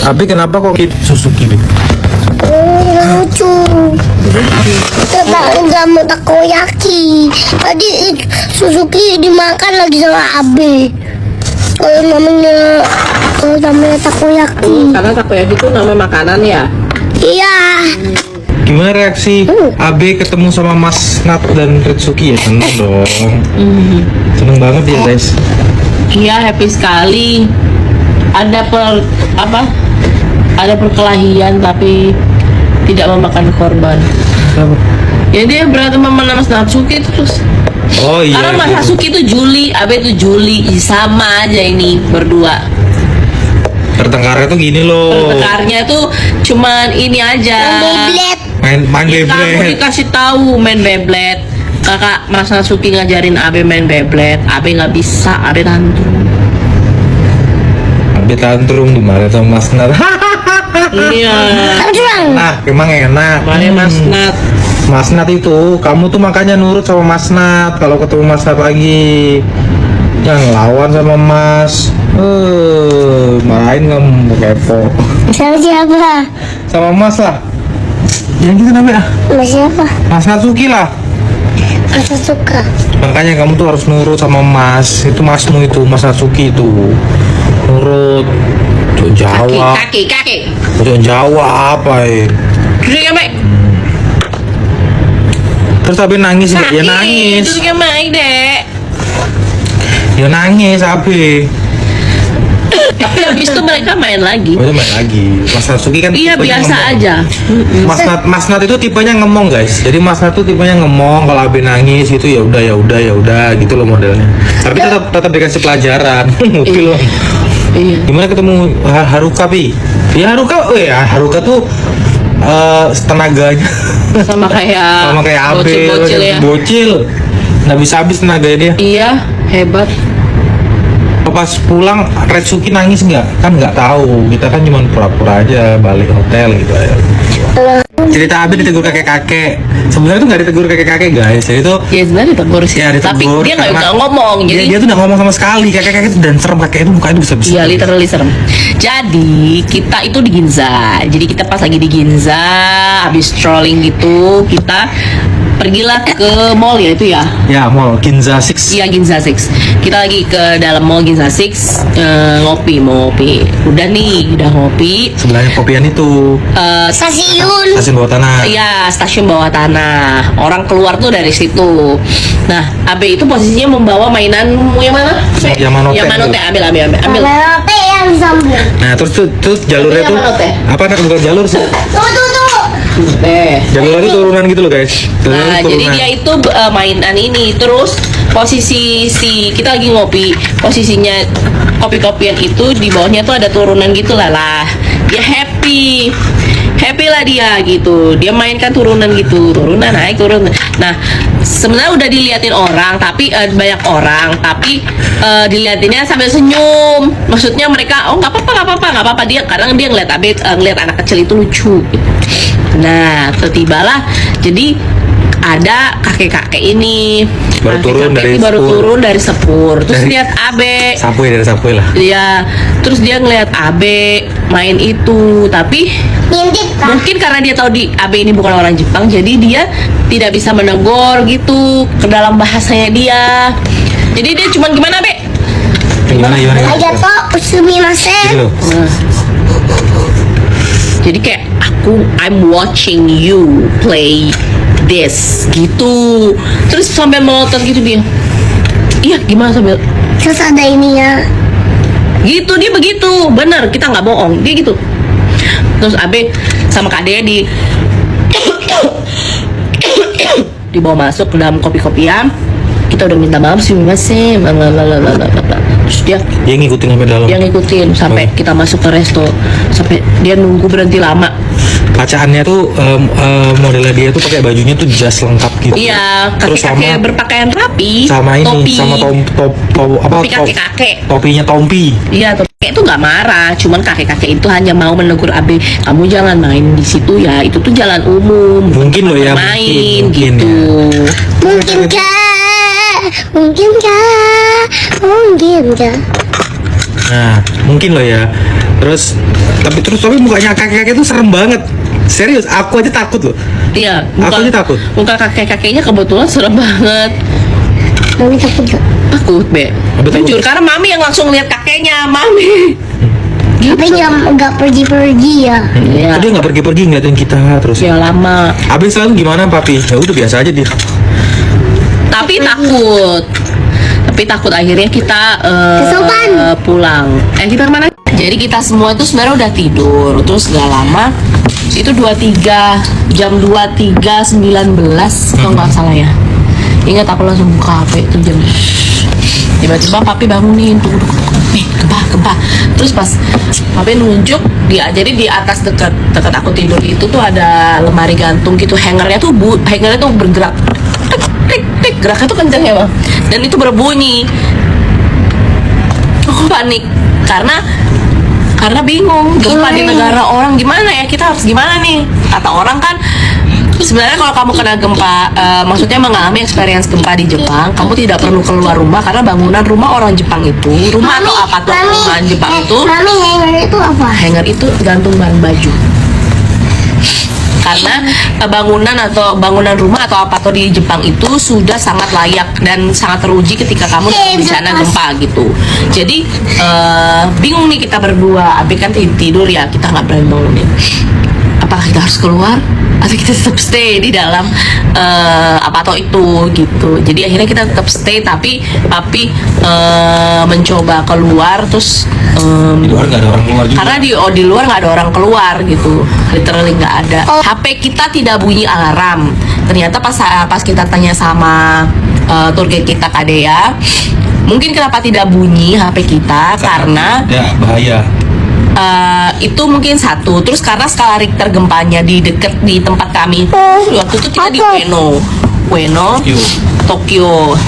Abi kenapa kok Suzuki? Lucu. Kita nggak mau takoyaki. Tadi Suzuki dimakan lagi sama Abe. Kalau namanya takoyaki. Karena takoyaki itu namanya makanan ya. Iya. Gimana reaksi Abe ketemu sama Mas Nat dan Ritsuki ya? Seneng dong. Seneng banget ya guys. Iya, happy sekali. Ada perkelahian tapi tidak memakan korban. Ya dia berantem sama Mas Natsuki terus. Oh iya. Karena Mas gitu. Natsuki itu Juli, Abe itu Juli, sama aja ini berdua. Pertengkarnya tuh gini loh. Pertekarnya tuh cuman ini aja. Beyblade. Main Kamu Beyblade. dikasih tahu main Beyblade. Kakak Mas Natsuki ngajarin Abe main Beyblade. Abe nggak bisa, Abe tantrum. Abe tantrum dimarahin sama Mas Nat. Iya. Nah, emang enak. Makanya Mas Nat. Mas Nat itu, kamu tuh makanya nurut sama Mas Nat kalau ketemu Mas Nat lagi. Jangan lawan sama Mas. Marahin kamu kepo. Sama siapa? Sama Mas lah. Yang gitu namanya. Sama siapa? Mas Natsuki lah. Aku suka. Makanya kamu tuh harus nurut sama Mas. Itu Masmu itu, Mas Natsuki itu. Nurut. Jangan jawab. Kaki. Jangan jawab apa ya. Duduk ya, Mek. Terus Abe nangis nggak? Ya nangis. Duduk ya, Mek, Dek. Ya nangis Abe. Tapi habis itu mereka main lagi. Oh, itu main lagi. Mas Natsuki kan Iya, tipenya biasa ngemong. aja. Mas Nat itu tipenya ngemong guys. Jadi Mas Nat itu tipenya ngemong. Kalau Abe nangis itu ya udah gitu loh modelnya. Tapi tetap dikasih pelajaran. Mobil loh. Iya. Gimana ketemu Haruka Pi? Ya Haruka tuh tenaganya Sama kayak Abe, bocil-bocil ya. bocil. Nggak bisa habis tenaganya dia. Iya, hebat. Pas pulang Retsuki nangis nggak? Kan nggak tahu. Kita kan cuma pura-pura aja balik hotel gitu ya. Cerita Abe ditegur kakek-kakek. Sebenarnya tuh nggak ditegur kakek-kakek guys. Jadi tuh Ya sebenarnya ditegur sih. ya Tapi ditegur. dia nggak karena ngomong. Jadi dia tuh nggak ngomong sama sekali. Kakek-kakek itu dan serem, kakek itu mukanya bisa bisa. iya, literally serem. Jadi kita itu di Ginza. Jadi kita pas lagi di Ginza, habis strolling gitu, kita pergilah ke mall ya itu ya. Ya mall Ginza Six. Iya, Ginza Six. Kita lagi ke dalam mall Ginza Six, mau ngopi. Udah ngopi. Sebelahnya kopian itu. Stasiun. Stasiun bawah tanah. Iya, stasiun bawah tanah. Orang keluar tuh dari situ. Nah, Abe itu posisinya membawa mainan yang mana? Yamanote. Yamanote. Ambil. Apa yang sambung? Nah terus jalurnya tuh Yamanote. apa? Bukan jalur sih. Tuh. Jalurnya tuh turunan gitu loh guys. Nah, Turunan. jadi dia itu mainan ini. Terus posisi kita lagi ngopi, posisinya kopi-kopian itu di bawahnya tuh ada turunan gitu lah. Dia happy lah dia gitu. Dia mainkan turunan gitu, turunan naik turun. Nah, sebenarnya udah diliatin orang, tapi banyak orang, tapi diliatinnya sambil senyum. Maksudnya mereka, oh nggak apa-apa dia, karena dia ngeliat anak kecil itu lucu. Gitu. Nah, tibalah jadi ada kakek-kakek ini Baru turun dari baru sepur. turun dari sepur, terus Dari- lihat Abe. Dari Sapuy lah. Dia terus dia ngeliat Abe main itu, tapi Ngintip kan? mungkin karena dia tahu Abe ini bukan orang Jepang, jadi dia tidak bisa menegur gitu ke dalam bahasanya dia. Jadi dia cuman gimana, Be? Gimana? Arigato, sumimasen. Gitu loh. Jadi kayak I'm watching you play this gitu. Terus sambil melotot gitu dia. Iya, gimana sambil Terus ada ininya. gitu, dia begitu. Bener, kita nggak bohong, dia gitu. Terus Abe sama Kak Dea dibawa masuk ke dalam kopi-kopian. Kita udah minta maaf sih, masih. Terus dia Ngikutin sampai dalam. ngikutin sampai kita masuk ke resto, sampai dia nunggu berhenti lama. Bacaannya tuh modelnya dia tuh pakai bajunya tuh jas lengkap gitu. Iya, Terus kakek-kakek berpakaian rapi, sama ini topi, sama topi kakek-kakek. topinya Tompi. Iya, topi kakek itu nggak marah, cuman kakek-kakek itu hanya mau menegur Abe, kamu jangan main di situ ya, itu tuh jalan umum. Mungkin loh ya, main mungkin gitu. Mungkinkah? Nah, mungkin loh ya. Tapi mukanya kakek-kakek itu serem banget. Serius, aku aja takut loh. Iya, Aku aja takut. Muka kakek-kakeknya kebetulan serem banget. Mami takut gak? Takut, Be. Abe takut. Jujur, karena Mami yang langsung lihat kakeknya, Mami. Tapi nggak pergi-pergi ya. Iya. Dia nggak pergi-pergi ngeliatin kita terus. Ya lama. Abis selalu gimana papi? Ya udah biasa aja dia. Tapi takut akhirnya kita Kesukaan. pulang. Kita kemana? Jadi kita semua tuh sebenarnya udah tidur. Terus gak lama itu 23 jam 23.19 kalau nggak salah ya. Ingat aku langsung buka HP itu jam. Tiba-tiba papi bangunin tuh, nih gempa. Terus pas papi nunjuk dia, jadi di atas dekat aku tidur itu tuh ada lemari gantung gitu, hangernya tuh bergerak. Tik, geraknya tuh kenceng ya bang, dan itu berbunyi. Aku panik karena bingung gempa di negara orang gimana ya, kita harus gimana nih. Kata orang kan sebenarnya kalau kamu kena gempa, maksudnya mengalami experience gempa di Jepang, kamu tidak perlu keluar rumah karena bangunan rumah orang Jepang itu, rumah atau apartemen rumah Jepang itu, Mami, hanger itu apa? hanger itu gantung bahan baju. Karena bangunan rumah atau apa di Jepang itu sudah sangat layak dan sangat teruji ketika kamu dalam bencana gempa gitu. Jadi bingung nih kita berdua, Abi kan tidur ya, kita nggak berani bangunin. Apakah kita harus keluar atau kita tetap stay di dalam itu gitu. Jadi akhirnya kita tetap stay, tapi papi mencoba keluar, terus Di luar nggak ada orang keluar juga. karena di luar nggak ada orang keluar gitu, literally nggak ada. HP kita tidak bunyi alarm. Ternyata pas kita tanya sama tour guide kita Kadea, mungkin kenapa tidak bunyi HP kita karena Ya bahaya. itu mungkin satu. Terus karena skala Richter gempanya di tempat kami waktu itu kita di Ueno, Tokyo.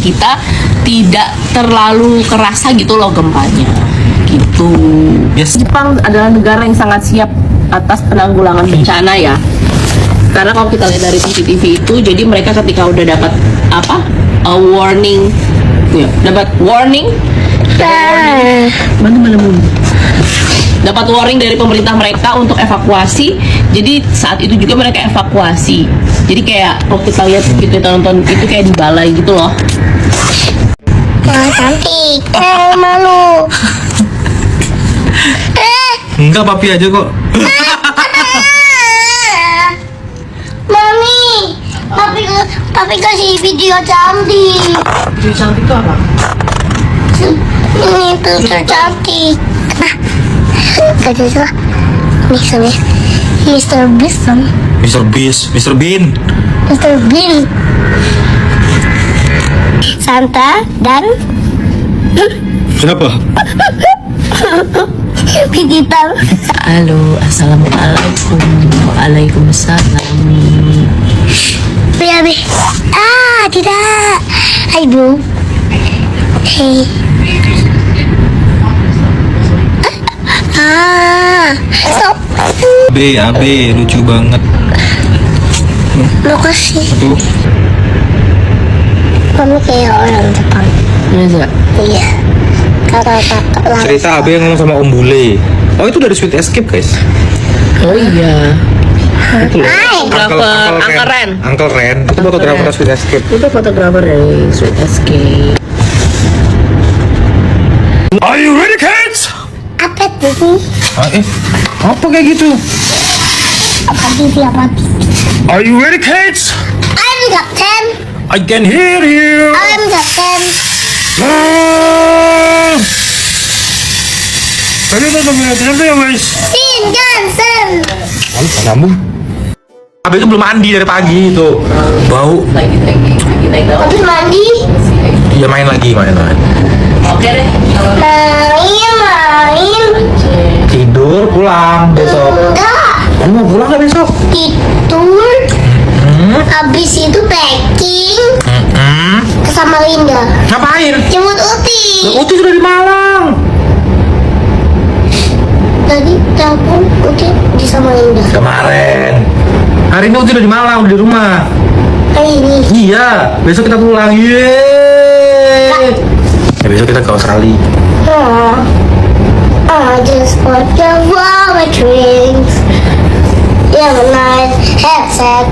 Kita tidak terlalu kerasa gitu loh gempanya gitu. Yes. Jepang adalah negara yang sangat siap atas penanggulangan bencana ya, karena kalau kita lihat dari CCTV itu, jadi mereka ketika udah dapat warning ya, dapat warning dapat warning dari pemerintah mereka untuk evakuasi. Jadi saat itu juga mereka evakuasi. Jadi kayak kalau kita lihat gitu, kita nonton itu kayak di balai gitu loh. Wah, cantik. Malu. Enggak, papi aja kok. Mami, papi kasih video cantik. Jadi cantik itu apa? Ini tuh cantik. Gak salah. Mr. Beast. Mr. Bean. Mr. Bean. Santa dan Siapa? digital. Halo, assalamualaikum. Waalaikumsalam. Bebe. Tidak. Hai, Bu. Hey. Stop. AB lucu banget. Makasih. Tuh. Kamu kayak orang Jepang. Iya. Kakak-kakak lah. Cerita AB yang ngomong sama Om Bule. Oh, itu dari Sweet Escape, guys. Oh iya. Itu loh. Uncle Ren. Uncle Ren. Itu fotografer Sweet Escape. Itu fotografer dari Sweet Escape. Are you ready, kids? Apa tuh? Apa kayak gitu? Apa apa? Are you ready, kids? I'm Captain. I can hear you. I'm Captain. Ayo, ya, guys. Shinkansen. Nyambung. AB itu belum mandi dari pagi itu. Bau. Lagi naik daun. Habis mandi. Iya, main lagi. Oke deh. Main. Tidur, pulang besok. Enggak. Kamu mau pulang nggak besok? Tidur. Habis itu packing sama Linda. Ngapain? Jemput Uti. Uti sudah di Malang. Tadi telepon Uti di sama Linda. Kemarin. Hari ini Uti udah di Malang, udah di rumah. Hari ini. Iya, besok kita pulang. Yeay. Ya, besok kita ke Australia. Oh. I just want to all my drinks. You have a nice headset.